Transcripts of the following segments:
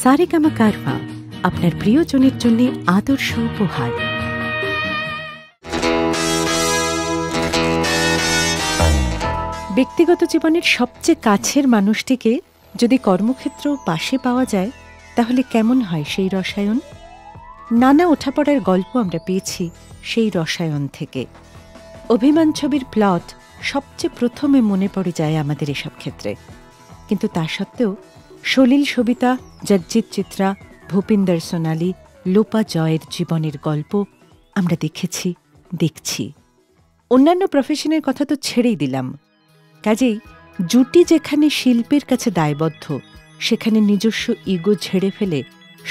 সারেগামা কারভা, আপনার প্রিয়জনের জন্য আদর্শ উপহার। ব্যক্তিগত জীবনের সবচেয়ে কাছের মানুষটিকে যদি কর্মক্ষেত্র পাশে পাওয়া যায়, তাহলে কেমন হয় সেই রসায়ন? নানা ওঠাপড়ার গল্প আমরা পেয়েছি সেই রসায়ন থেকে। অভিমান ছবির প্লট সবচেয়ে প্রথমে মনে পড়ে যায় আমাদের এসব ক্ষেত্রে, কিন্তু তা সত্ত্বেও সলিল সবিতা, জগজিৎ চিত্রা, ভূপিন্দর সোনালী, লোপা জয়ের জীবনের গল্প আমরা দেখেছি, দেখছি। অন্যান্য প্রফেশনের কথা তো ছেড়েই দিলাম। কাজেই জুটি যেখানে শিল্পের কাছে দায়বদ্ধ, সেখানে নিজস্ব ইগো ঝেড়ে ফেলে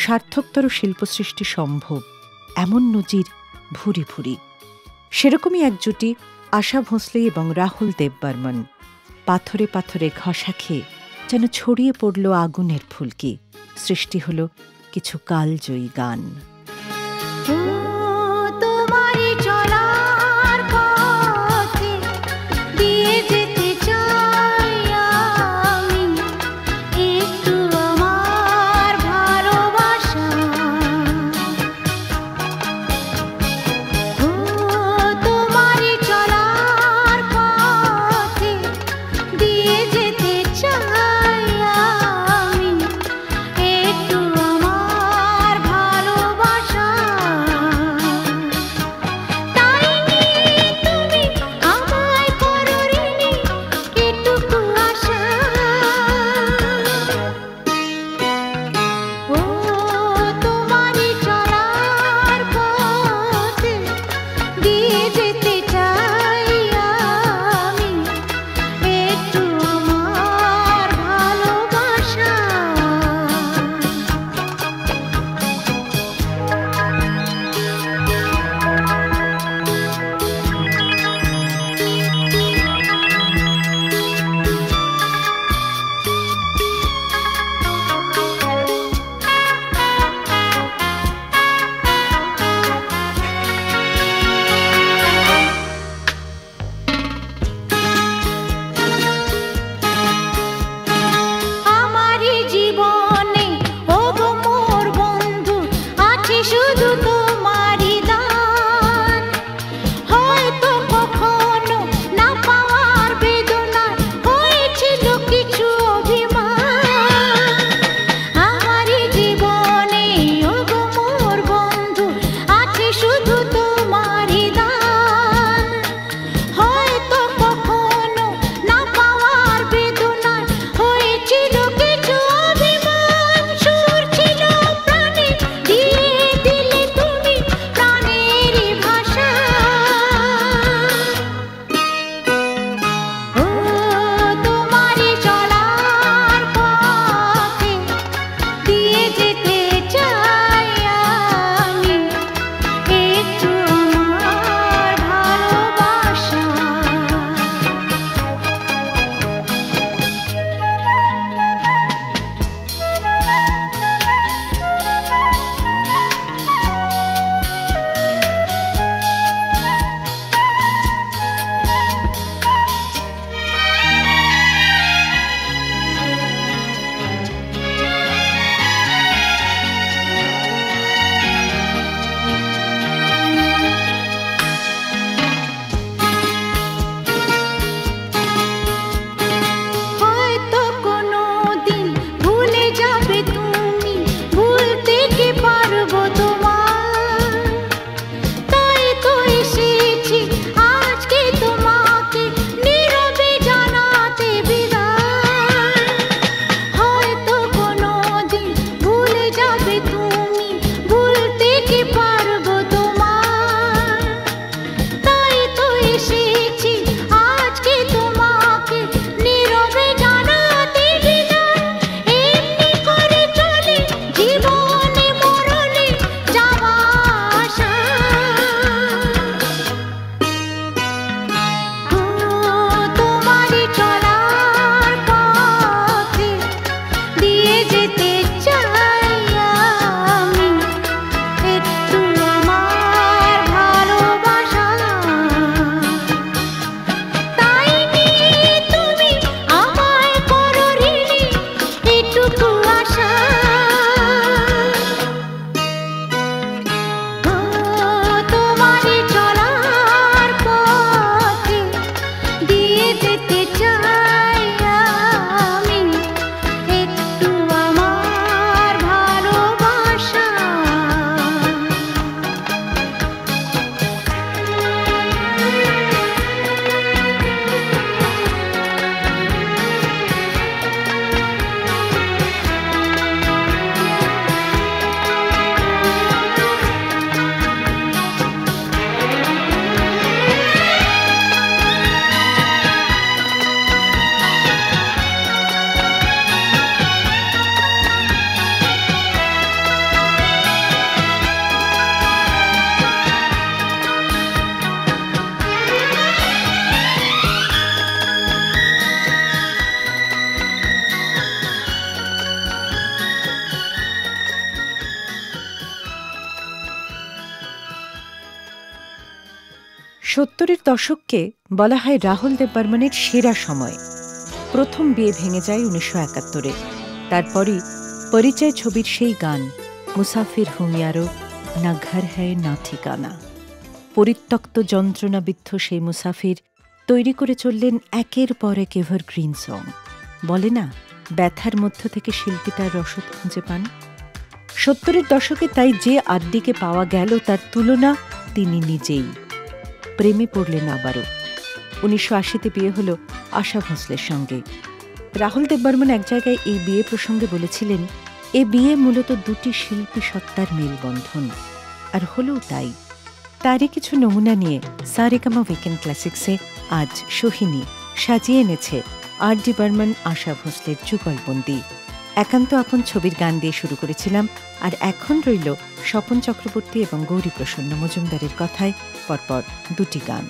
সার্থকতর শিল্পসৃষ্টি সম্ভব, এমন নজির ভুরি ভুরি। সেরকমই এক জুটি আশা ভোঁসলে এবং রাহুল দেববর্মন। পাথরে পাথরে ঘষা খেয়ে যেন ছড়িয়ে পড়ল আগুনের ফুলকি, সৃষ্টি হল কিছু কালজয়ী গান। 70-এর দশককে বলা হয় রাহুল দেব বর্মনের সেরা সময়। প্রথম বিয়ে ভেঙে যায় 1971-এ। তারপরই পরিচয় ছবির সেই গান মুসাফির হুঁ ইয়ারো, না ঘর হ্যায় না ঠিকানা। পরিত্যক্ত যন্ত্রণাবিদ্ধ সেই মুসাফির তৈরি করে চললেন একের পর এক এভারগ্রিন সং। বলে না, ব্যথার মধ্য থেকে শিল্পী তার রসদ খুঁজে পান। 70-এর দশকে তাই যে আড্ডিকে পাওয়া গেল তার তুলনা তিনি নিজেই। প্রেমে পড়লেন আবারও। 1980-তে বিয়ে হল আশা ভোঁসলের সঙ্গে। রাহুল দেব বর্মন এক জায়গায় এই বিয়ে প্রসঙ্গে বলেছিলেন, এ বিয়ে মূলত দুটি শিল্পী সত্তার মেলবন্ধন। আর হলেও তাই। তারই কিছু নমুনা নিয়ে সারেগামা উইকেন্ড ক্লাসিক্সে আজ সোহিনী সাজিয়ে এনেছে আর.ডি. বর্মন আশা ভোঁসলের যুগলবন্দি। একান্ত আপন ছবির গান দিয়ে শুরু করেছিলাম, আর এখন রইল স্বপন চক্রবর্তী এবং গৌরী প্রসন্ন মজুমদারের কথায় পরপর দুটি গান।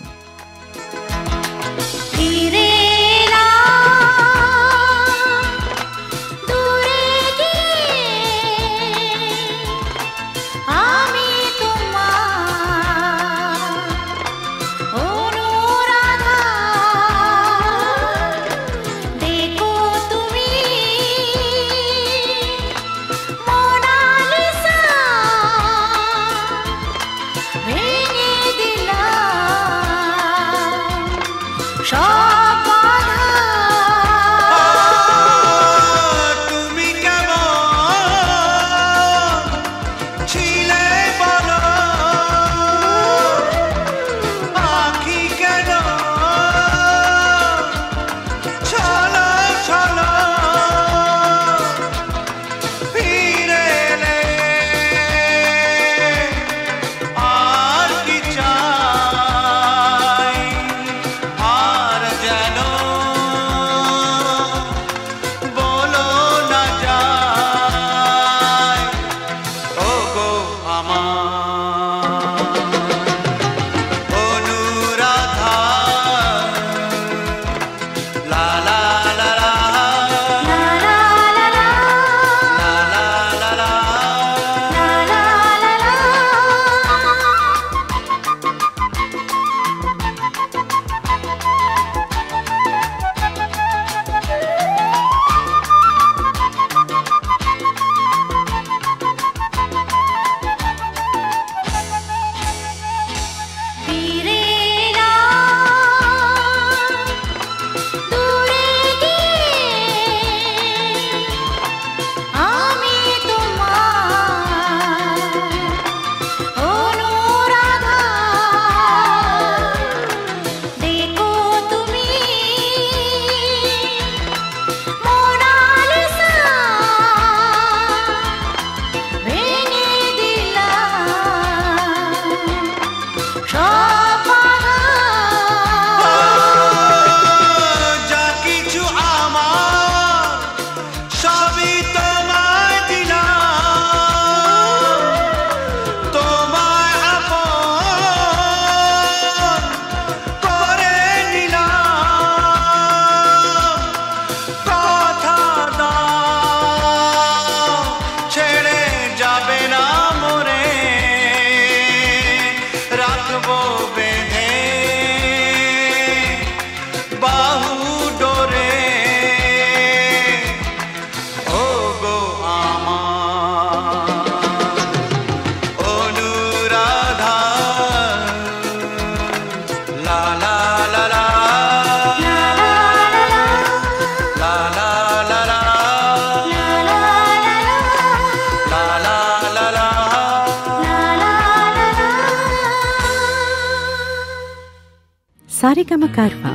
সারেগামা কারওয়া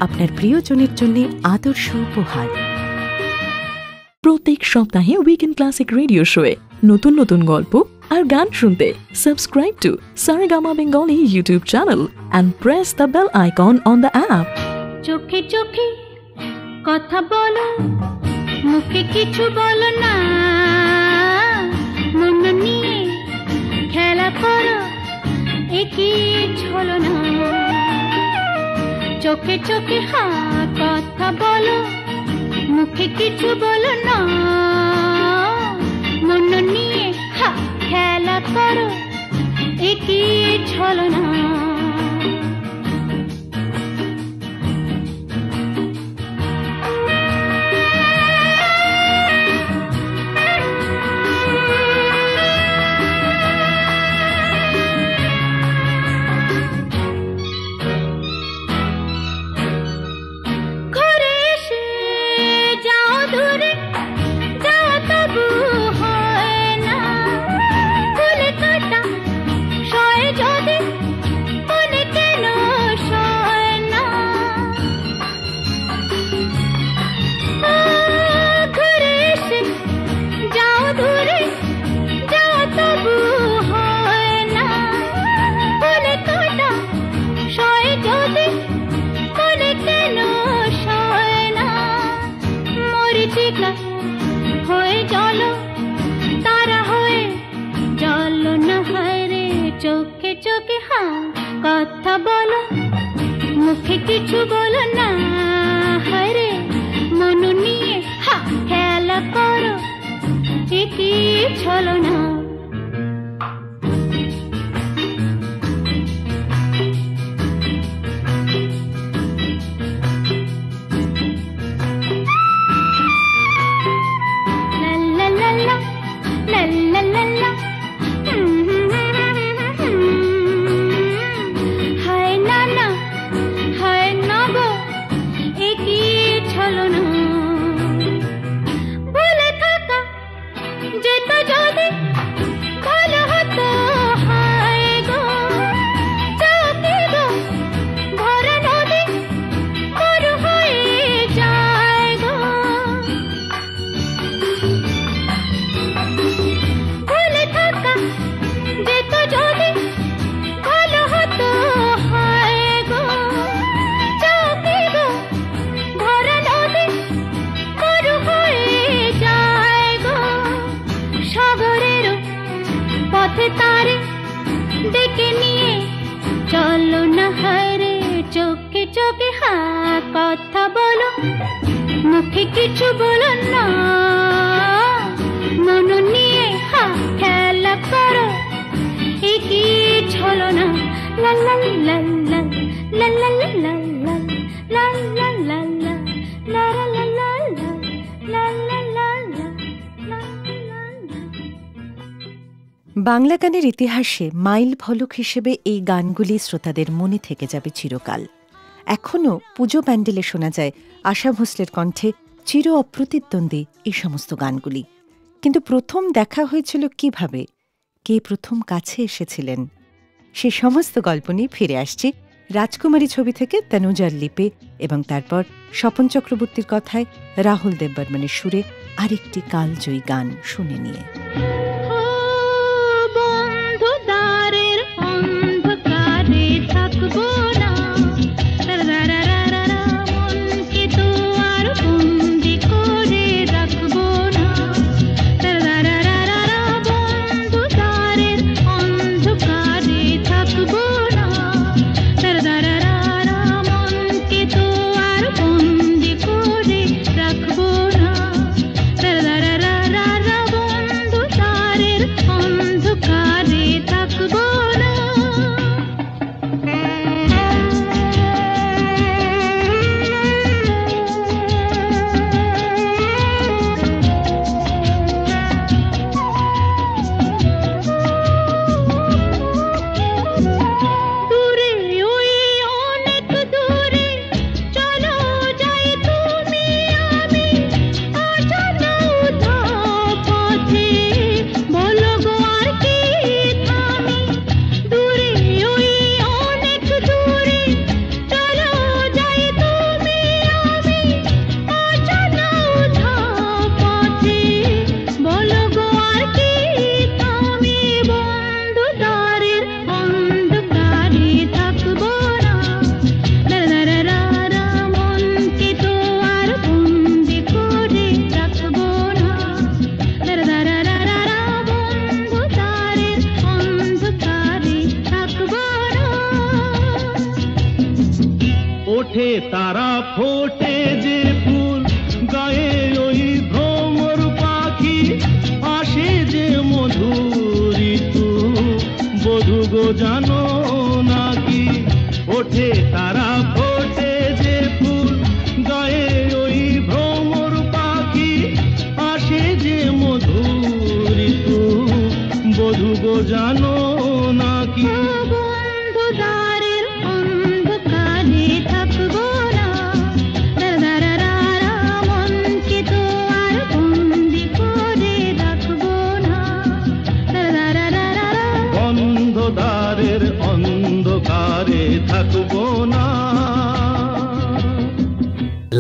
আপনার প্রিয়জনের জন্য আদর্শ উপহার। প্রত্যেক সপ্তাহে উইকেন্ড ক্লাসিক রেডিও শোয়ে নতুন নতুন গল্প আর গান শুনতে subscribe to Saregama Bengali YouTube channel and press the bell icon on the app. চোখে চোখে কথা বলো, মুখে কিছু বলো না, মন নিয়ে খেলা করো, একই ছলো না। চোখে চোখে কথা বলো, মুখে কিছু বলো না, মন নিয়ে খেলা করো, একই ছলো না। কথা বলো মুখে কিছু বলো না হরে মন নিয়ে খেলা করো কি ছলো না তারে ডেকে নিয়ে চলো না হায়রে চোখে চোখে কথা বলো মুখে কিছু বলো না মন নিয়ে খেলা করো কি ছলো না লা লা লা লা লা লা লা লা লা লা লা লা লা লা লা লা লা লা। বাংলা গানের ইতিহাসে মাইল ফলক হিসেবে এই গানগুলি শ্রোতাদের মনে থেকে যাবে চিরকাল। এখনও পুজো প্যান্ডেলে শোনা যায় আশা ভোঁসলের কণ্ঠে চির অপ্রতিদ্বন্দ্বী এই সমস্ত গানগুলি। কিন্তু প্রথম দেখা হয়েছিল কিভাবে, কে প্রথম কাছে এসেছিলেন, সে সমস্ত গল্প নিয়ে ফিরে আসছি রাজকুমারী ছবি থেকে তনুজার লিপে এবং তারপর স্বপন চক্রবর্তীর কথায় রাহুল দেববর্মনের সুরে আরেকটি কালজয়ী গান শুনে নিয়ে। তারা ফোটে যে ফুল গায়ে ওই ভ্রমর পাখি আসে যে মধুর ঋতু বধূ গো জানো নাকি ওঠে তারা ফোটে যে ফুল গায়ে ওই ভ্রমর পাখি আসে যে মধুর ঋতু বধূ গো জানো নাকি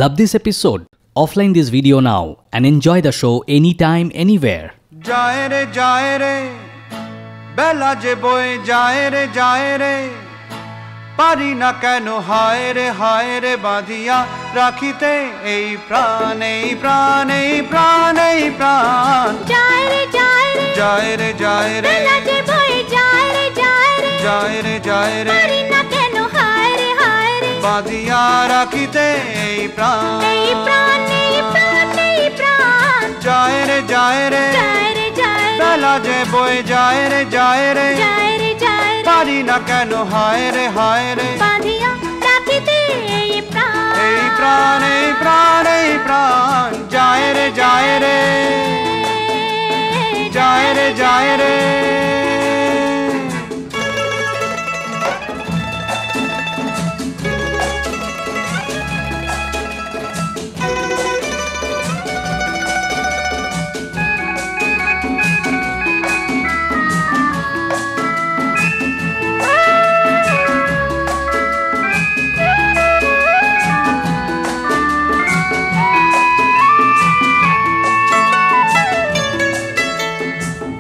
Love this episode? Offline this video now and enjoy the show anytime, anywhere. जाए रे बेला जे बोए जाए रे पारी ना केनो हाय रे बांधिया राखिते এই প্রাণ जाए रे बेला जे बोए जाए रे যায় রে যায় রে পারি না কেন হায় রে হায় রে বাঁধিয়া রাখিতে এই প্রাণ এই প্রাণ এই প্রাণ এই প্রাণ যায় রে যায় রে যায় রে যায় রে বেলা যে বয়ে যায় রে যায় রে যায় রে যায় রে পারি না কেন হায় রে হায় রে বাঁধিয়া রাখিতে এই প্রাণ এই প্রাণ এই প্রাণ এই প্রাণ যায় রে যায় রে যায় রে যায় রে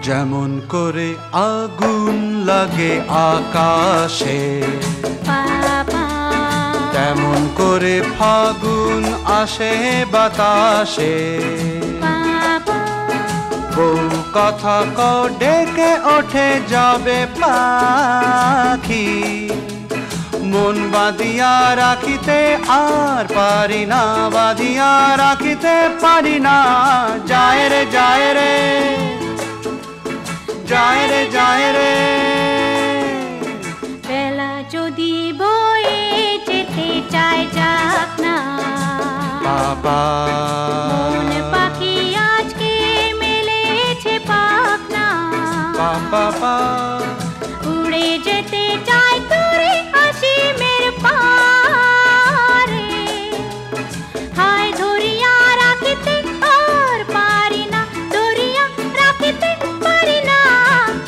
যেমন করে আগুন লাগে আকাশে বাবা তেমন করে ফাগুন আসে বাতাসে বাবা বউ কথা ক ডেকে ওঠে যাবে পাখি মন বাঁধিয়া রাখিতে আর পারি না বাঁধিয়া রাখিতে পারি না যায় রে যায় রে যায় রে যায় রে বেলা যদি বয়ে যেতে চায় যাক না বাবা মন পাখি আজকে মেলেছে পাখ না বাবা উড়ে যেতে চায় তোরে অসীমের পারে হায় ধরিয়া রাখিতে আর পারি না ধরিয়া রাখিতে পারি না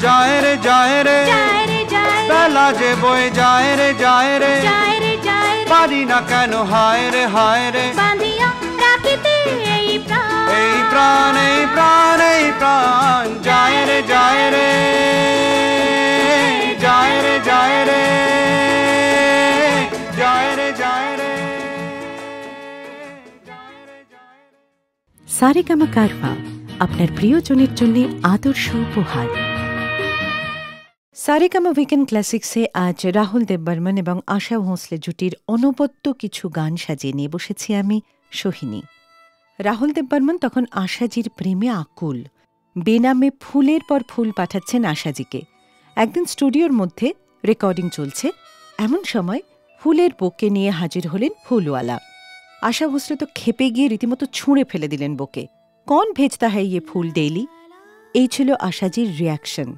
যায় রে যায় রে যায় রে যায় রে বেলা যে বয়ে যায় রে যায় রে যায় রে যায় রে পারি না কেন হায় রে হায় রে বাঁধিয়া রাখিতে এই প্রাণ এই প্রাণ এই প্রাণ এই প্রাণ যায় রে যায় রে যায় রে যায় রে যায় রে যায় রে সারেগামা কারওয়া আপনার প্রিয়জনের জন্য আদর্শ উপহার। সারেগামা উইকেন্ড ক্লাসিক্সে আজ রাহুল দেববর্মন এবং আশা ভোঁসলে জুটির অনবদ্য কিছু গান সাজিয়ে নিয়ে বসেছি আমি সোহিনী। রাহুল দেববর্মন তখন আশাজির প্রেমে আকুল, বেনামে ফুলের পর ফুল পাঠাচ্ছেন আশাজিকে। একদিন স্টুডিওর মধ্যে রেকর্ডিং চলছে, এমন সময় ফুলের বোকে নিয়ে হাজির হলেন ফুলওয়ালা। আশা ভোঁসলে তো খেপে গিয়ে রীতিমতো ছুঁড়ে ফেলে দিলেন বোকে। কন ভেজতা হ্যায় ইয়ে ফুল ডেইলি? এই ছিল আশাজির রিয়াকশন।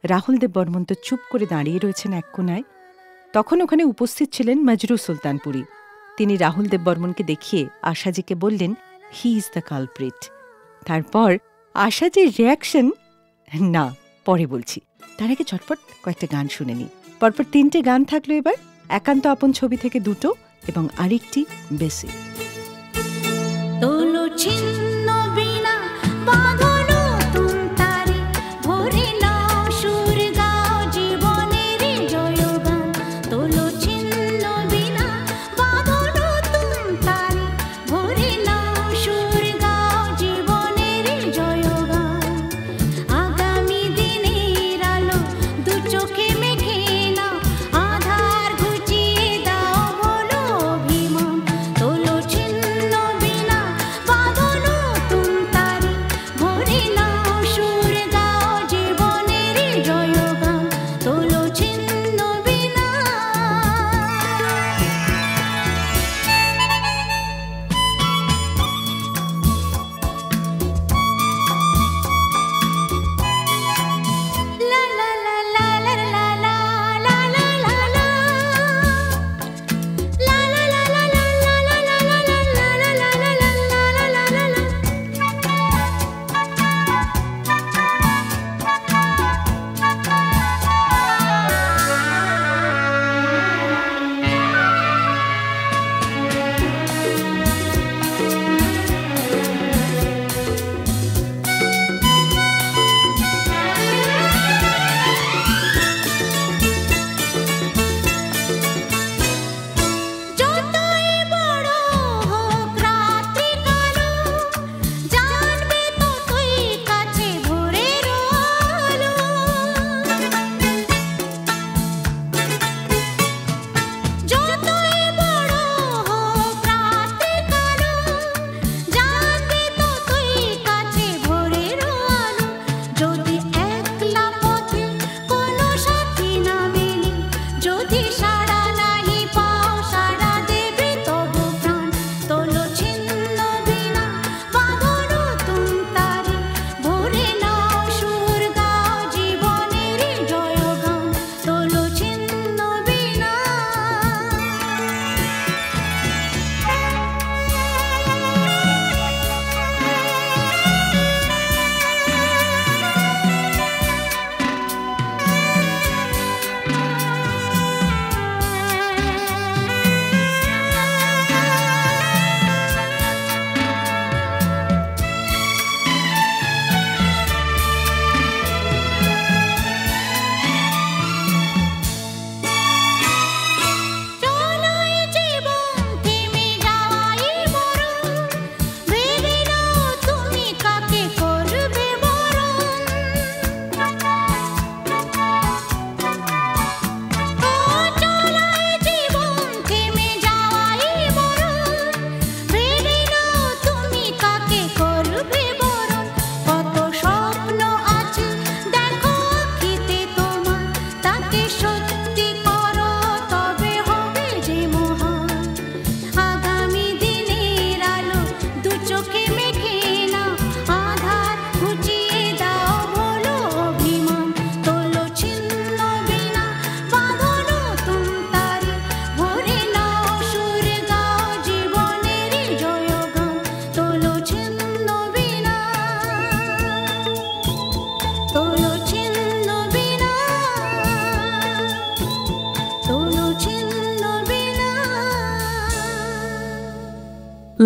রাহুল দেববর্মন তো চুপ করে দাঁড়িয়ে রয়েছেন এক কোনায়। তখন ওখানে উপস্থিত ছিলেন মজরু সুলতানপুরি। তিনি রাহুল দেববর্মনকে দেখিয়ে আশাজিকে বললেন, হি ইজ দ্য কালপ্রিট। তারপর আশাজির রিয়াকশন না, পরে বলছি, তার আগে চটপট কয়েকটা গান শুনে নি। পরপর 3টে গান থাকলো এবার, একান্ত আপন ছবি থেকে 2টো এবং আরেকটি বেসিক। তোলো ছিন্ন বিনা বাঁধলো তুম তারে ভরে নাও সুর গাও জীবনের জয়গান তোলো ছিন্ন বিনা বাঁধলো তুম তারে ভরে নাও সুর গাও জীবনের জয়গান আগামী দিনের আলো দু চোখে মেঘে নাও আধার ঘুচিয়ে দাও বলো অভিমান তোলো ছিন্ন বিনা বাঁধলো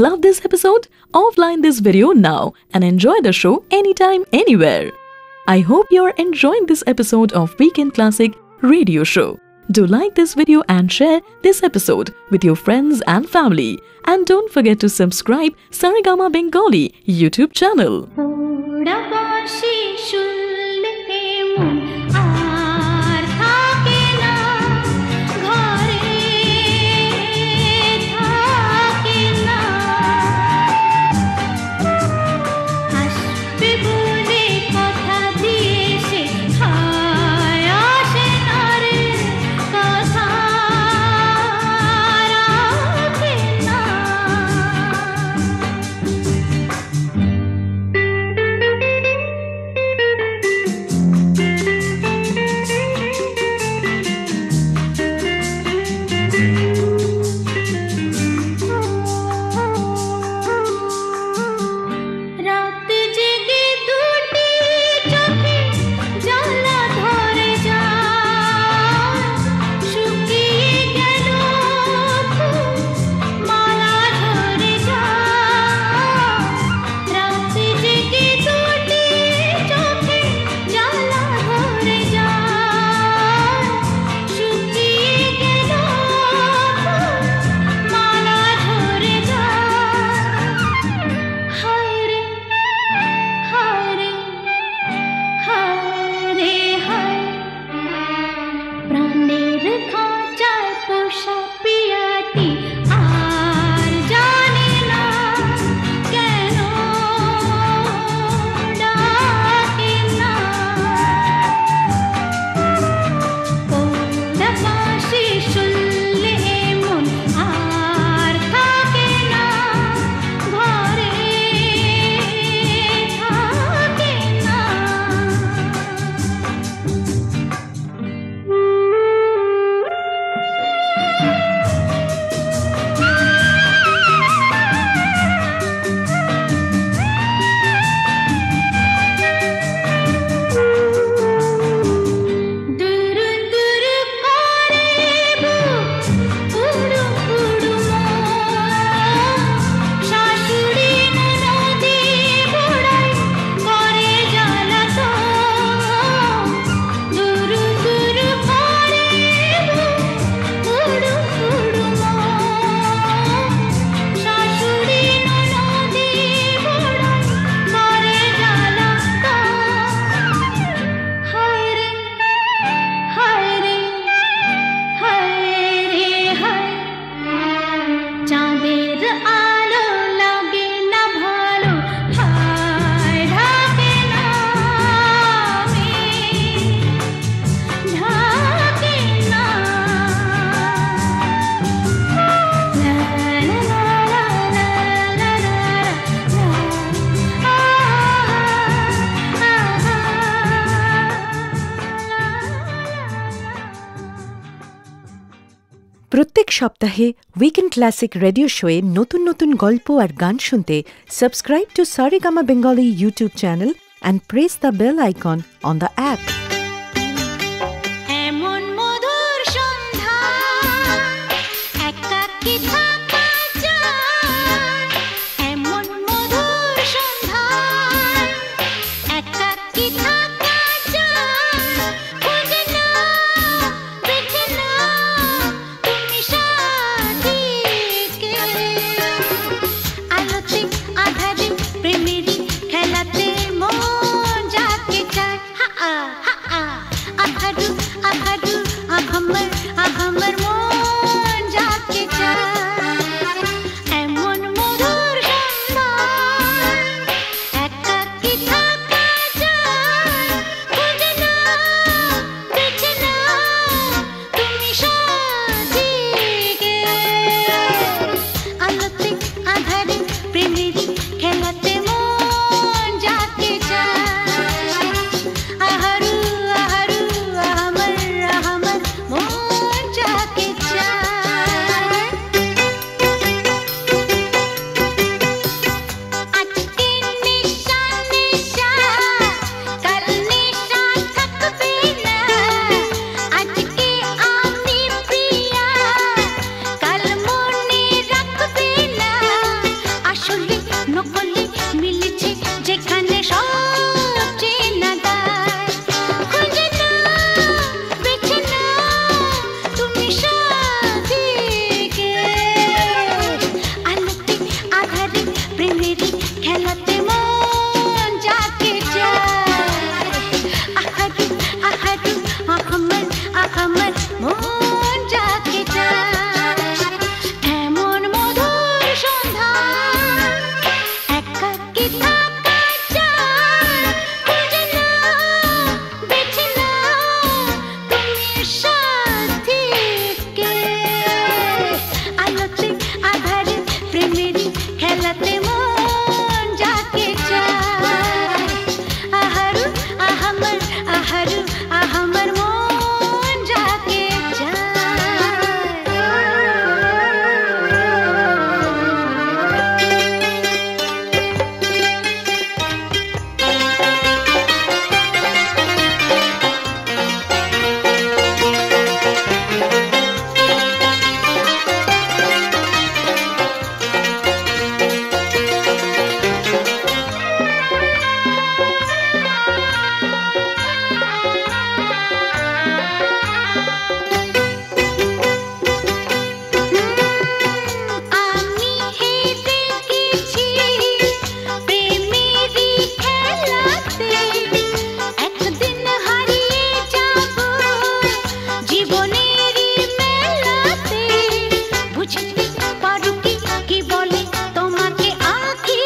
Love this episode? Offline this video now and enjoy the show anytime, anywhere. I hope you're enjoying this episode of Weekend Classic Radio Show. Do like this video and share this episode with your friends and family. And don't forget to subscribe Saregama Bengali YouTube channel. প্রত্যেক সপ্তাহে weekend classic radio শোয়ে নতুন নতুন গল্প আর গান শুনতে subscribe to Saregama Bengali YouTube channel and press the bell icon on the app. প্রেমেরই খেলাতে মন যাকে চায়, হা হা। আহারু আহামার মন যাকে চায়। আমি হেঁটে গেছি প্রেমেরই খেলাতে, একদিন হারিয়ে যাব জীবনেরই মেলাতে। বুঝতে পারো কি কি বলে তোমাকে আঁখি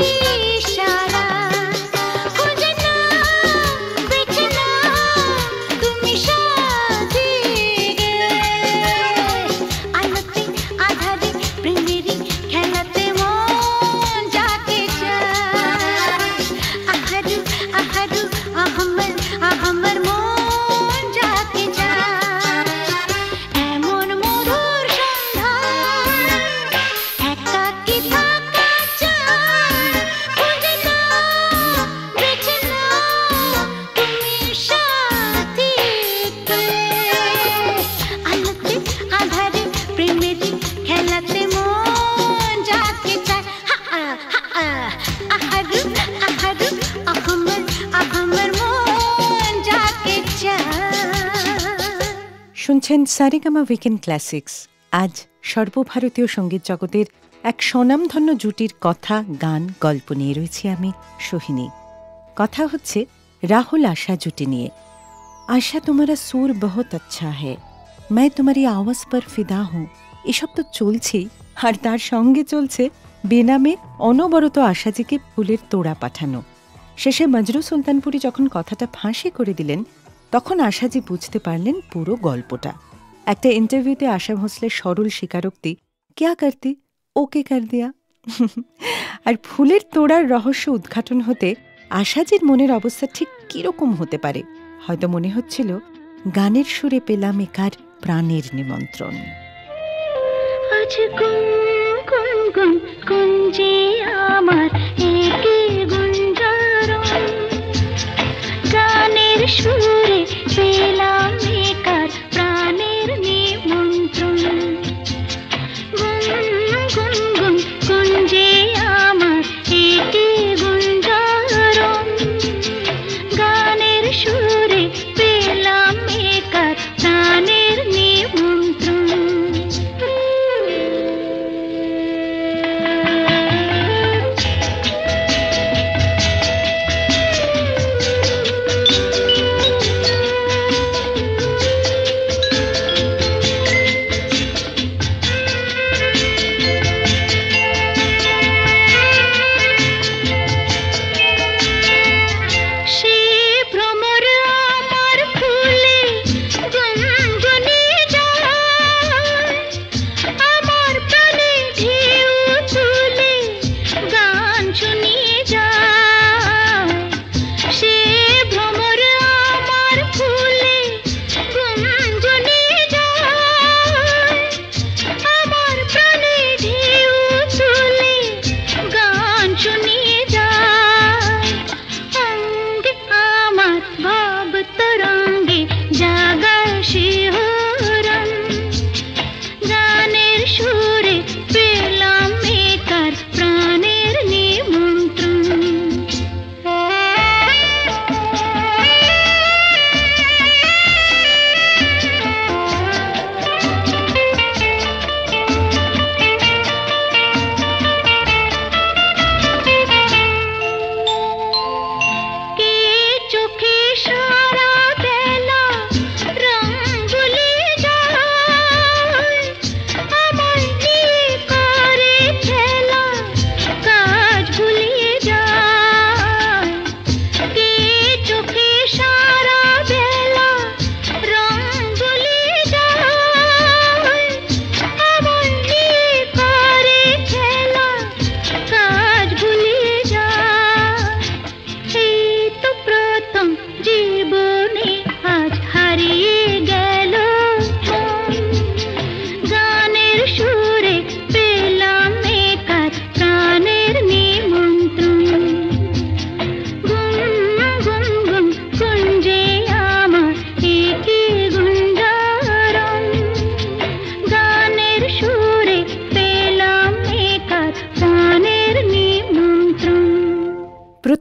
ইশারা, খুঁজে না বেছে না তুমি সাথী গে। আলোতে আধারে প্রেমেরই খেলাতে মন যাকে চায়। আহারু আহারু আহামার আহামার মন যাকে চায়। এমন মধুর সন্ধ্যায় একাকী থাকা চায়। খুঁজে না বেছে না তুমি সাথী কে। আলোতে আধারে প্রেমেরই খেলাতে মন যাকে চায়। আহারু আহারু আহামার আহামার মন যাকে চায়। শুনছেন সারেগামা উইকেন্ড ক্লাসিক্স। আজ সর্বভারতীয় সঙ্গীত জগতের এক স্বনামধন্য জুটির কথা, গান, গল্প নিয়ে রয়েছি আমি সোহিনী। কথা হচ্ছে রাহুল আশা জুটি নিয়ে। আশা তোমারা সুর বহুত আচ্ছা হ্যায়, मैं तुम्हारी आवाज पर फिदा हूँ, এসব তো চলছেই, আর তার সঙ্গে চলছে বেনামে অনবরত আশাজিকে ফুলের তোড়া পাঠানো। শেষে মজরু সুলতানপুরি যখন কথাটা ফাঁসি করে দিলেন, তখন আশাজি বুঝতে পারলেন পুরো গল্পটা। একটা ইন্টারভিউতে আশা ভোঁসলের সরল স্বীকারোক্তি, ক্যা করতি, ওকে কর দিয়া। আর ফুলের তোড়ার রহস্য উদ্ঘাটন হতে আশাজির মনের অবস্থা ঠিক কিরকম হতে পারে, হয়তো মনে হচ্ছিল গানের সুরে পেলাম একার প্রাণের নিমন্ত্রণ। আজ গুন গুন গুন গুঞ্জে আমার একে গুঞ্জারণ, গানের সুরে পেলাম একার প্রাণের নিমন্ত্রণ। গুন গুন গুন গুঞ্জে আমার একে গুঞ্জারণ, গানের সুরে পেলাম একার প্রাণের নিমন্ত্রণ।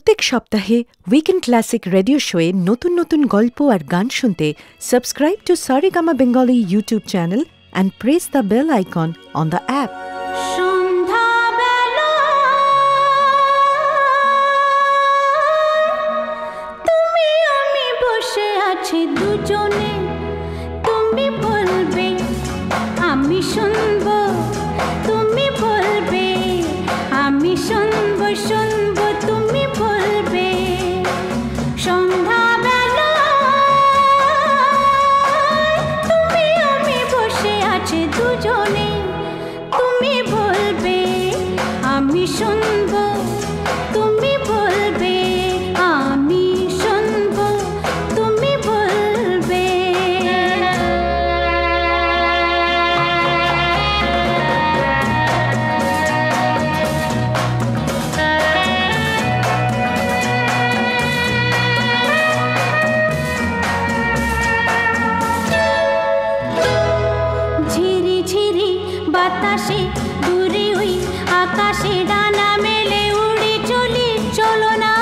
প্রত্যেক সপ্তাহে উইকেন্ড ক্লাসিক রেডিও শোয়ে নতুন নতুন গল্প আর গান শুনতে subscribe to Saregama Bengali YouTube channel and press the bell icon on the app. তুমি আমি বসে আছি দুজনে, তুমি বলবে আমি শুনবো, তুমি বলবে আমি শুনবো, শুনবো তুমি বলবে। সন্ধ্যাবেলা তুমি আমি বসে আছি দুজনে, তুমি বলবে আমি শুনবো, তুমি বলবে আমি শুনবো, তুমি বলবে। ঝিরি ঝিরি বাতাসে দূরে ওই আকাশে ডানা মেলে উড়ে চলি, চলো না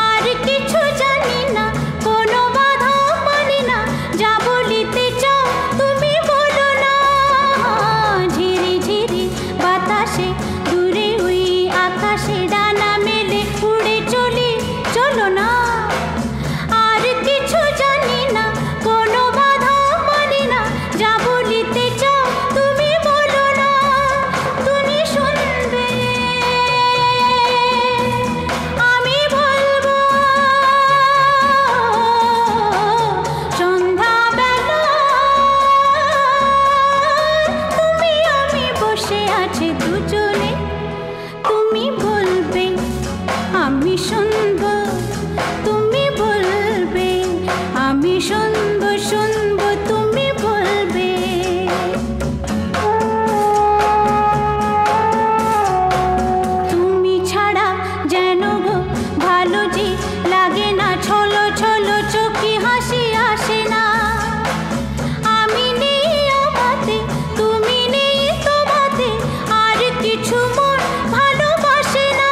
আর কিছু জানি না, কোনো বাধা মানি না, যা বলিতে চাও তুমি বলো না। ঝিরি ঝিরি বাতাসে দূরে ওই আকাশে ডানা মেলে উড়ে চলি, চলো না আর কিছু জানি না, কোনো বাধা মানি না, যা বলিতে চাও তুমি বলো না। তুমি শুনবে আমি বলবো। সন্ধ্যাবেলা তুমি আমি বসে আছি দুজনে, তুমি বলবে আমি শুনবো, তুমি বলবে আমি শুনবো, শুনবো তুমি বলবে। তুমি ছাড়া যেন গো ভালো যে লাগে না, ছলো ছলো চোখে হাসি আসে না। আমি নেই আমাতে, তুমি নেই তোমাতে, আর কিছু মন ভালোবাসে না।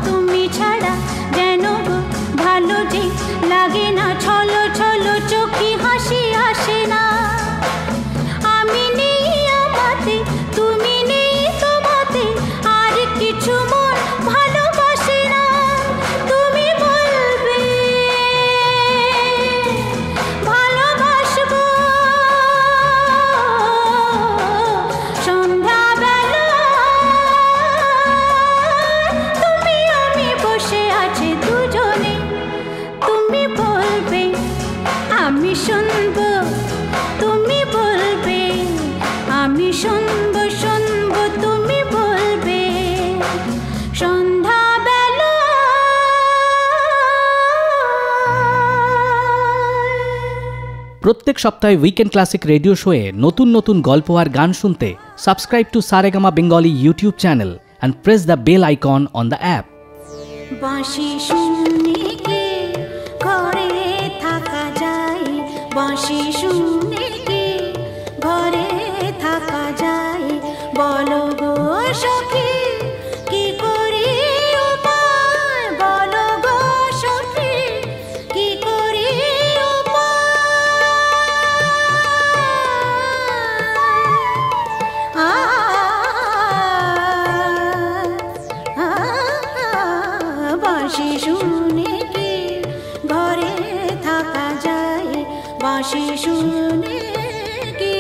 তুমি ছাড়া যেন গো ভালো যে লাগে না, ছলো ছলো চোখে হাসি আসে না। আমি নেই আমাতে, তুমি নেই তোমাতে, আর কিছু মন ভালোবাসে না। তুমি বলবে ভালোবাসবো। সন্ধ্যাবেলা তুমি আমি বসে আছি দুজনে, তুমি বলবে আমি শুনবো, তুমি বলবে আমি শুনবো, শুনবো তুমি বলবে। সন্ধ্যাবেলা প্রত্যেক সপ্তাহে উইকেন্ড ক্লাসিক রেডিও শোয়ে নতুন নতুন গল্প আর গান শুনতে subscribe to Saregama Bengali YouTube channel and press the bell icon on the app. বাঁশি শুনে কি ঘরে থাকা যায়, বাঁশি শুনে কি ঘরে থাকা যায়, বলো গো সখী কি করি উপায়, বলো গো সখী কি করি উপায়। বাঁশি শুনে কি ঘরে থাকা যায়, বাঁশি শুনে কি।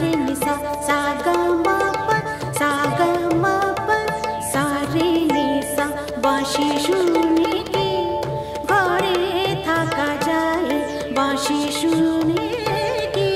রে নি সা সা গা মা পা সা গা মা পা সা রে নি সা বাঁশি শুনে কি ঘরে থাকা যায় বাঁশি শুনে কি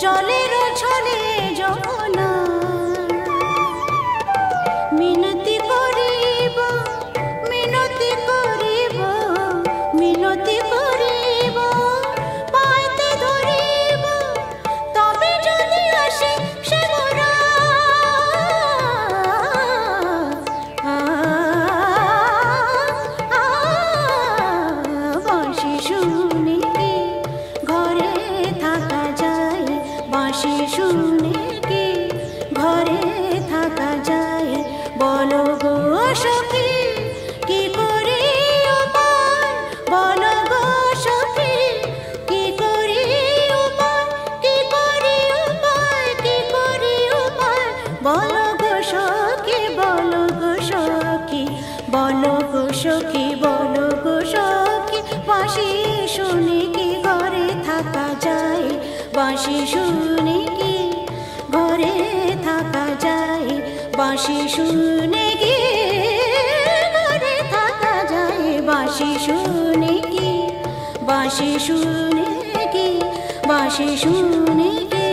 জলের ছলে যমুনা মিনতি করিব মিনতি করিব মিনতি করিব পাইতে ধরিব তবে যদি আসে সে মোরা বাঁশি শুনে কি ঘরে থাকা যায় বাঁশি শুনে কি ঘরে থাকা যায় বলো গো সখী কি করে উপায় বলো গো সখী কি করে উপায় কি করে উপায় কি করে উপায় বলো গো সখী বলো গো সখী বলো গো সখী বলো গো সখী বাঁশি শুনে কি ঘরে থাকা যায় বাঁশি শুনে কি ঘরে থাকা যায় বাঁশি শুনে কি ঘরে থাকা যায় বাঁশি শুনে কি বাঁশি শুনে কি বাঁশি শুনে কি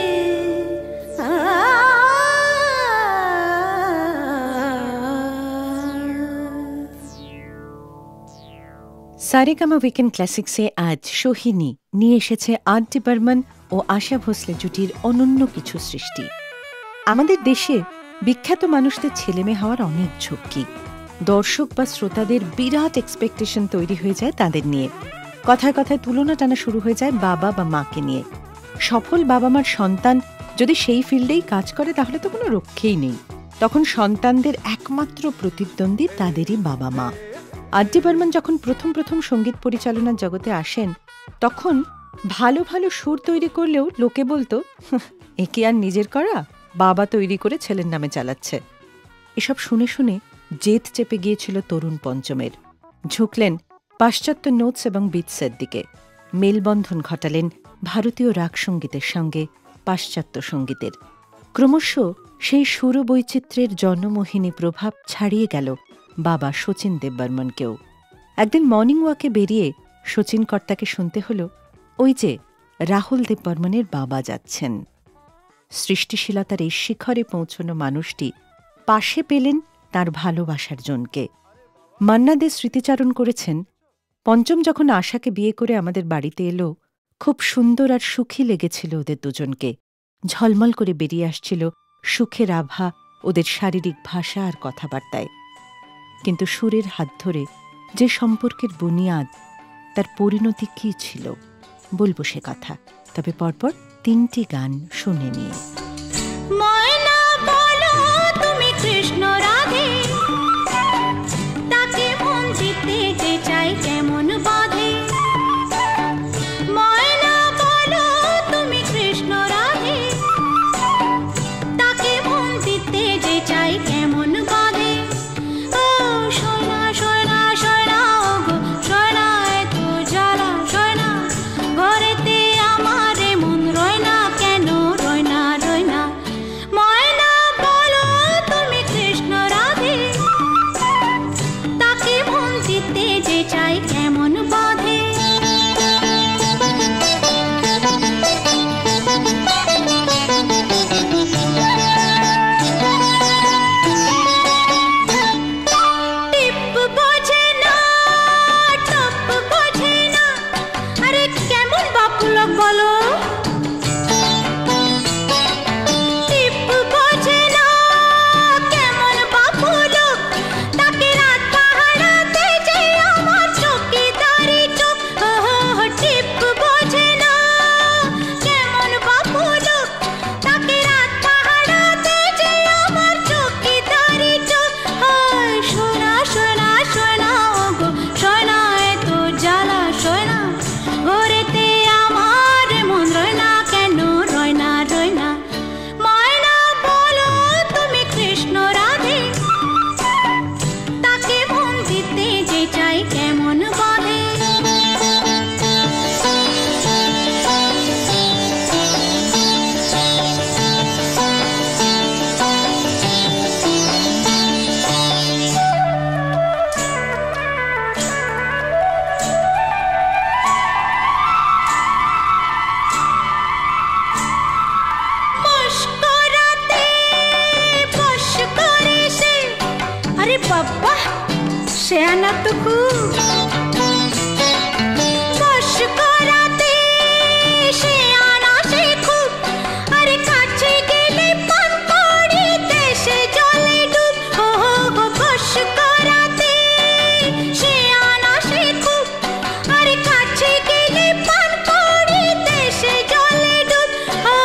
সারেগামা উইকেন্ড ক্লাসিক্সে আজ সোহিনী নিয়ে এসেছে আর.ডি. বর্মন ও আশা ভোসলে জুটির অনন্য কিছু সৃষ্টি। আমাদের দেশে বিখ্যাত মানুষদের ছেলেমেয়ে হওয়ার অনেক ঝক্কি। দর্শক বা শ্রোতাদের বিরাট এক্সপেকটেশন তৈরি হয়ে যায় তাদের নিয়ে। কথায় কথায় তুলনা টানা শুরু হয়ে যায় বাবা বা মাকে নিয়ে। সফল বাবা মার সন্তান যদি সেই ফিল্ডেই কাজ করে তাহলে তো কোনো রক্ষেই নেই। তখন সন্তানদের একমাত্র প্রতিদ্বন্দ্বী তাদেরই বাবা মা। আর.ডি. বর্মন যখন প্রথম সঙ্গীত পরিচালনার জগতে আসেন তখন ভালো ভালো সুর তৈরি করলেও লোকে বলতো একে আর নিজের করা, বাবা তৈরি করে ছেলের নামে চালাচ্ছে। এসব শুনে শুনে জেদ চেপে গিয়েছিল তরুণ পঞ্চমের। ঝুঁকলেন পাশ্চাত্য নোটস এবং বিটসের দিকে। মেলবন্ধন ঘটালেন ভারতীয় রাগ সঙ্গীতের সঙ্গে পাশ্চাত্য সঙ্গীতের। ক্রমশ সেই সুরবৈচিত্র্যের জনমোহিনী প্রভাব ছাড়িয়ে গেল বাবা শচীন দেববর্মনকেও। একদিন মর্নিং ওয়াকে বেরিয়ে শচীন কর্তাকে শুনতে হল ওই যে রাহুল দেববর্মনের বাবা যাচ্ছেন। সৃষ্টিশীলতার এই শিখরে পৌঁছনো মানুষটি পাশে পেলেন তার ভালোবাসার জনকে। মান্না দে স্মৃতিচারণ করেছেন, পঞ্চম যখন আশাকে বিয়ে করে আমাদের বাড়িতে এলো খুব সুন্দর আর সুখী লেগেছিল ওদের দুজনকে। ঝলমল করে বেরিয়ে আসছিল সুখের আভা ওদের শারীরিক ভাষা আর কথাবার্তায়। কিন্তু সুরের হাত ধরে যে সম্পর্কের বুনিয়াদ, তার পরিণতি কী ছিল বলবো সে কথা, তবে পরপর 3টি গান শুনে নিয়ে। ময়না বলো তুমি কৃষ্ণ রাধে, তাকে মন দিতে যে চাই কেমন বাঁধে। ময়না বলো তুমি কৃষ্ণ রাধে, তাকে মন দিতে যে চাই কেমন বাঁধে। ও সোনা সোনা সোনা গো সোনা, এত জ্বালা সোনা, ঘরেতে আমার মন রয় না কেন, রয় না রয় বাহ শেয়ানা তো খুব বশ করাতে শেয়ানা সে খুব আরে কাছে গেলে পান পড়িতে সে জলে ডুব ও বশ করাতে শেয়ানা সে খুব আরে কাছে গেলে পান পড়িতে সে জলে ডুব ও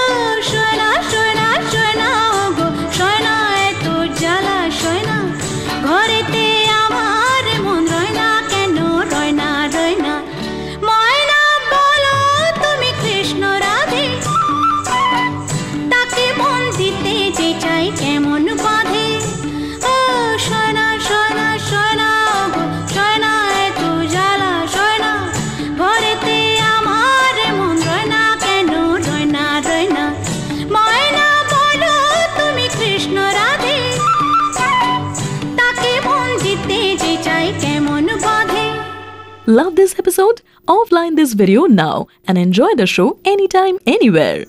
সোনা সোনা সোনা গো সোনা এত জ্বালা সোনা ঘরেতে আমার মন রয় না কেন রয় না রয় না ময়না বলো তুমি কৃষ্ণ রাধে তাকে মন দিতে যে চাই কেমন বাঁধে ও সোনা সোনা সোনা গো সোনা এত জ্বালা সোনা ঘরেতে আমার মন রয় না কেন রয় না রয় না ময়না বলো তুমি কৃষ্ণ রাধে তাকে মন দিতে যে চাই কেমন বাঁধে Love this episode? Offline this video now and enjoy the show anytime, anywhere.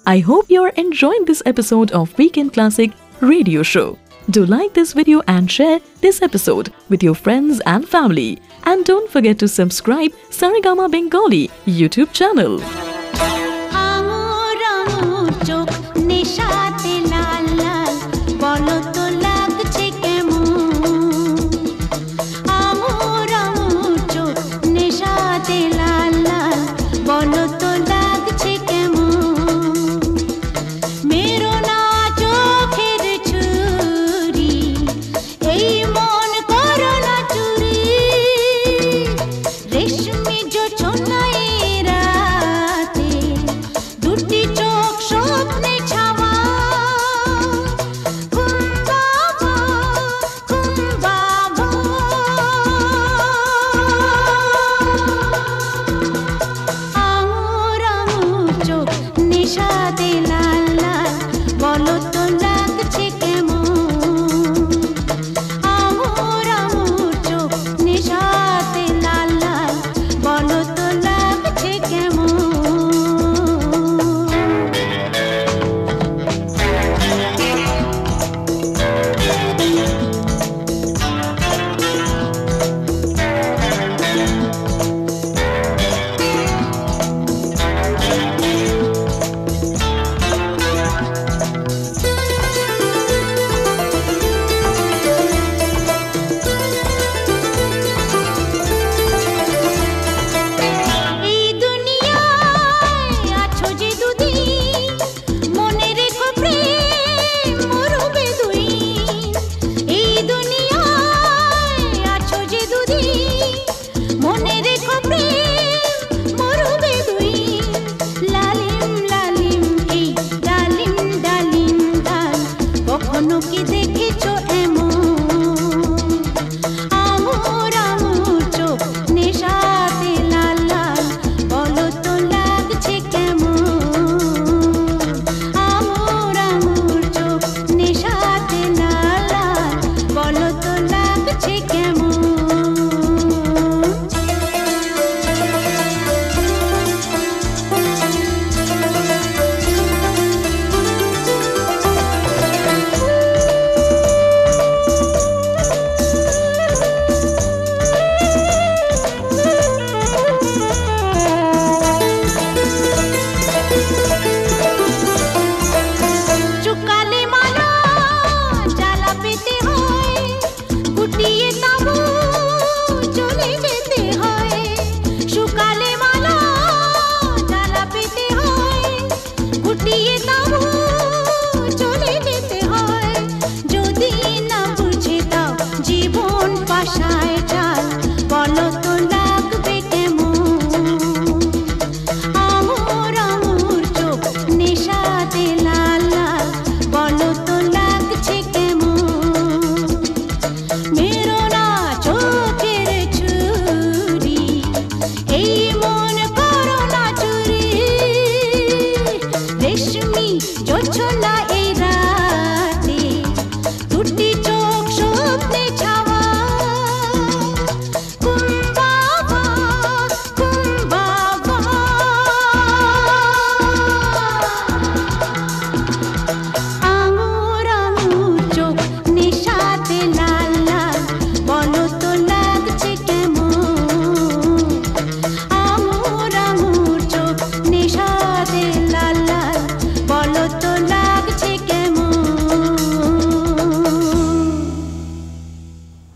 I hope you're enjoying this episode of Weekend Classic Radio Show. Do like this video and share this episode with your friends and family. And don't forget to subscribe Saregama Bengali YouTube channel. আঙুর আঙুর চোখ নেশাতে লাল লাল বলো তো লাগছে কেমন আঙুর আঙুর চোখ নেশাতে লাল লাল বলো তো লাগছে কেমন মেরো না চোখের ছুরি এই মন করো না চুরি রেশমি জোছনায় রাতে দুটি চোখ স্বপ্নে ছাওয়া ঘুম বাবা আঙুর আঙুর চোখ নেশাতে লাল লাল বলো তো লাগছে কেমন আঙুর আঙুর চোখ নেশাতে লাল লাল বলো তো লাগছে কেমন এই দুনিয়ায় আছো যে দুদিন মনে রেখো প্রেম মরবে দুই এই দুনিয়ায় আছো যে দুদিন মনে রেখো প্রেম মরবে দুই লালিম লালিম এই ডালিম ডালিম ডাল কখনো কি দেখেছো এমন আঙুর আঙুর চোখ নেশাতে লাল লাল বলো তো লাগছে কেমন আঙুর আঙুর চোখ নেশাতে লাল লাল বলো তো লাগছে কেমন চুকালে মালা জ্বালা পেতে হয় গুটিয়ে তাবু চলে যেতে হয় শুকালে মালা জ্বালা পেতে হয় গুটিয়ে তাবু চলে যেতে হয় যদি না বুঝে দাও জীবন পাশায় চাল বলো তো লাগবে কেমন আঙুর আঙুর চোখ নেশাতে লাল লাল বলো তো লাগছে কেমন মেরো না চোখ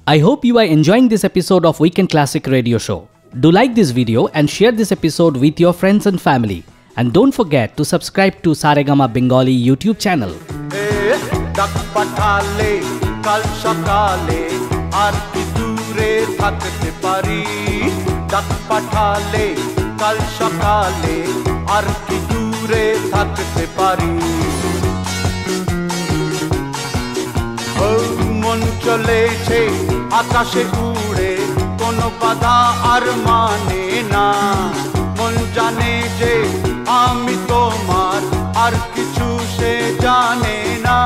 I hope you are enjoying this episode of Weekend Classic Radio Show. Do like this video and share this episode with your friends and family. And don't forget to subscribe to Saregama Bengali YouTube channel. ডাক পাঠালে কাল সকালে আর কি দূরে থাকতে পারি ডাক পাঠালে কাল সকালে আর কি দূরে থাকতে পারি ও মন চলেছে আকাশে উড়ে কোনো বাধা আর মানে না মন জানে যে আমি তোমার আর কিছু সে জানে না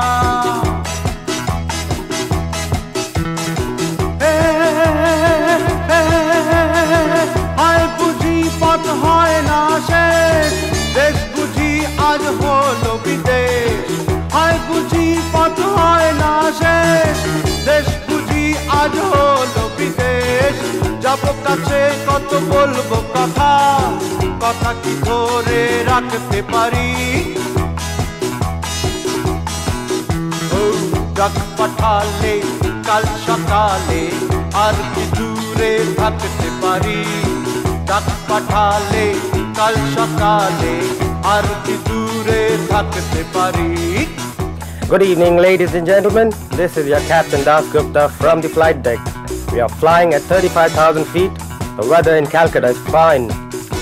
আর বুঝি পথ হয় না শেষ দেশ বুঝি আজ হলো বিদেশ আর বুঝি পথ হয় না শেষ দেশ বুঝি আজ হলো বিদেশ যাব কাছে কত বলবো কথা কথা কি ধরে রাখতে পারি ডাক পাঠালে কাল সকালে আর কি দূরে থাকতে পারি ডাক পাঠালে কাল সকালে আর কি দূরে থাকতে পারি Good evening, ladies and gentlemen. This is your Captain Das Gupta from the flight deck. We are flying at 35,000 feet. The weather in Calcutta is fine.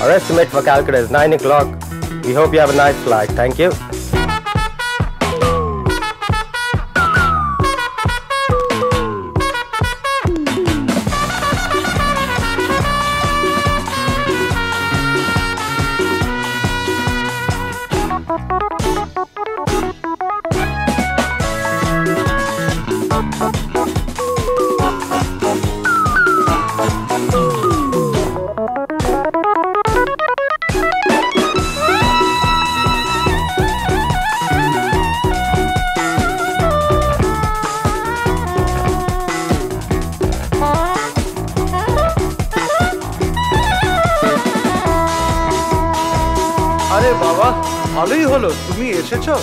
Our estimate for Calcutta is 9 o'clock. We hope you have a nice flight. Thank you. আরে বাবা ভালোই হলো তুমি এসেছো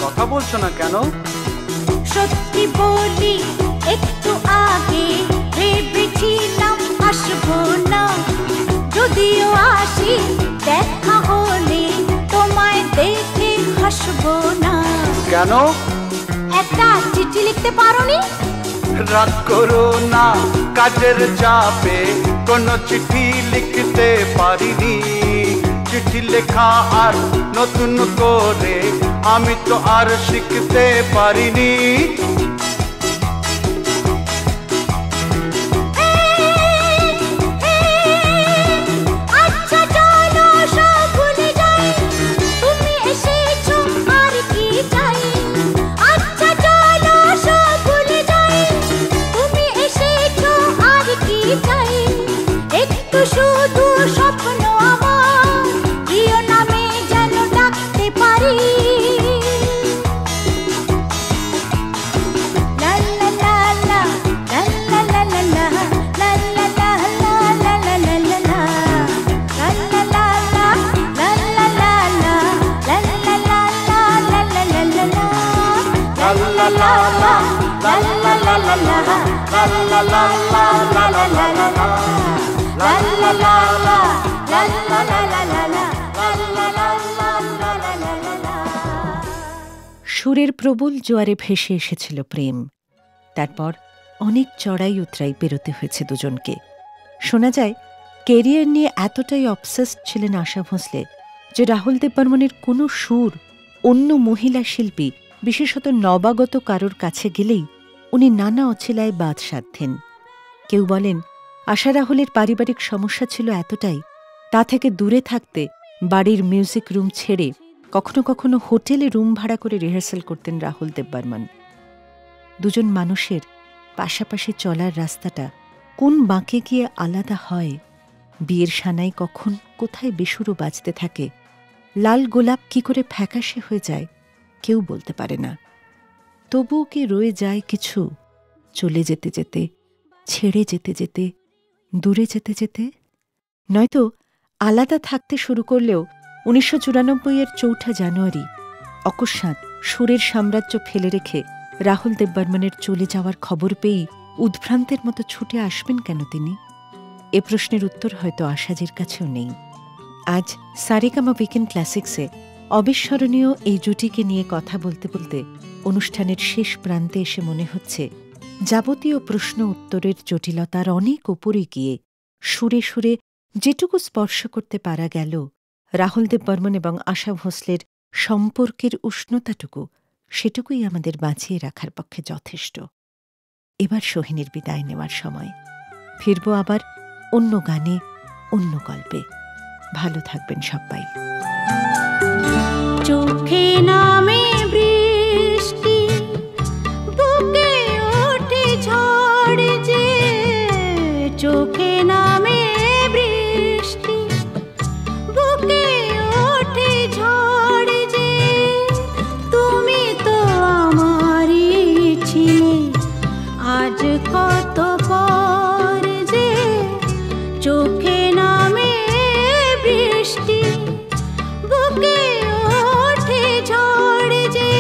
কথা বলছো না কেন সত্যি বলি একটু আগে ভেবেছিলাম আসবো না যদিও আসি দেখা হলে তোমায় দেখে হাসবো না কেন একটা চিঠি লিখতে পারোনি রাগ করো না কাজের চাপে কোনো চিঠি লিখতে পারিনি চিঠি লেখা আর নতুন করে আমি তো আর শিখতে পারিনি আচ্ছা চলো সব ভুলে যাই তুমি এসেছো আর কি চাই আচ্ছা চলো সব ভুলে যাই তুমি এসেছো আর কি চাই একটু শুধু স্বপ্ন আমার প্রিয় নামে যেন ডাকতে পারি লা লা লা লা লা লা লা লা লা লা লা লা লা লা লা লা সুরের প্রবল জোয়ারে ভেসে এসেছিল প্রেম তারপর অনেক চড়াই উতরাই পেরোতে হয়েছে দুজনকে শোনা যায় কেরিয়ার নিয়ে এতটাই অবসেসড ছিলেন আশা ভোঁসলে যে রাহুল দেববর্মনের কোনো সুর অন্য মহিলা শিল্পী বিশেষত নবাগত কারোর কাছে গেলেই উনি নানা অছিলায় বাদ সাধতেন কেউ বলেন আশা রাহুলের পারিবারিক সমস্যা ছিল এতটাই তা থেকে দূরে থাকতে বাড়ির মিউজিক রুম ছেড়ে কখনো কখনো হোটেলে রুম ভাড়া করে রিহার্সাল করতেন রাহুল দেববর্মন দুজন মানুষের পাশাপাশি চলার রাস্তাটা কোন বাঁকে গিয়ে আলাদা হয় বিয়ের সানাই কখন কোথায় বেসুরো বাজতে থাকে লাল গোলাপ কি করে ফ্যাকাশে হয়ে যায় কেউ বলতে পারে না তবুও কি রয়ে যায় কিছু চলে যেতে যেতে ছেড়ে যেতে যেতে দূরে যেতে যেতে নয়তো আলাদা থাকতে শুরু করলেও 1994-এর 4 জানুয়ারি অকস্মাৎ সুরের সাম্রাজ্য ফেলে রেখে রাহুল দেববর্মনের চলে যাওয়ার খবর পেয়েই উদ্ভ্রান্তের মতো ছুটে আসবেন কেন তিনি? এ প্রশ্নের উত্তর হয়তো আশাজির কাছেও নেই। আজ সারেগামা উইকেন্ড ক্লাসিক্সে অবিস্মরণীয় এই জুটিকে নিয়ে কথা বলতে বলতে অনুষ্ঠানের শেষ প্রান্তে এসে মনে হচ্ছে যাবতীয় প্রশ্ন উত্তরের জটিলতার অনেক উপরে গিয়ে সুরে সুরে যেটুকু স্পর্শ করতে পারা গেল রাহুল দেব বর্মন এবং আশা ভোঁসলের সম্পর্কের উষ্ণতাটুকু, সেটুকুই আমাদের বাঁচিয়ে রাখার পক্ষে যথেষ্ট। এবার সোহিনীর বিদায় নেওয়ার সময়। ফিরব আবার অন্য গানে, অন্য গল্পে। ভালো থাকবেন সবাই। চোখে নামে বৃষ্টি, বুকে ওঠে ঝড় যে, চোখে নামে বৃষ্টি, বুকে ওঠে ঝড় যে, তুমি তো আমারই ছিলে আজ কত পর যে, চোখে নামে বৃষ্টি, বুকে ওঠে ঝড় যে,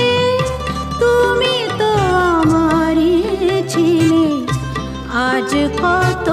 তুমি তো আমারই ছিলে আজ কত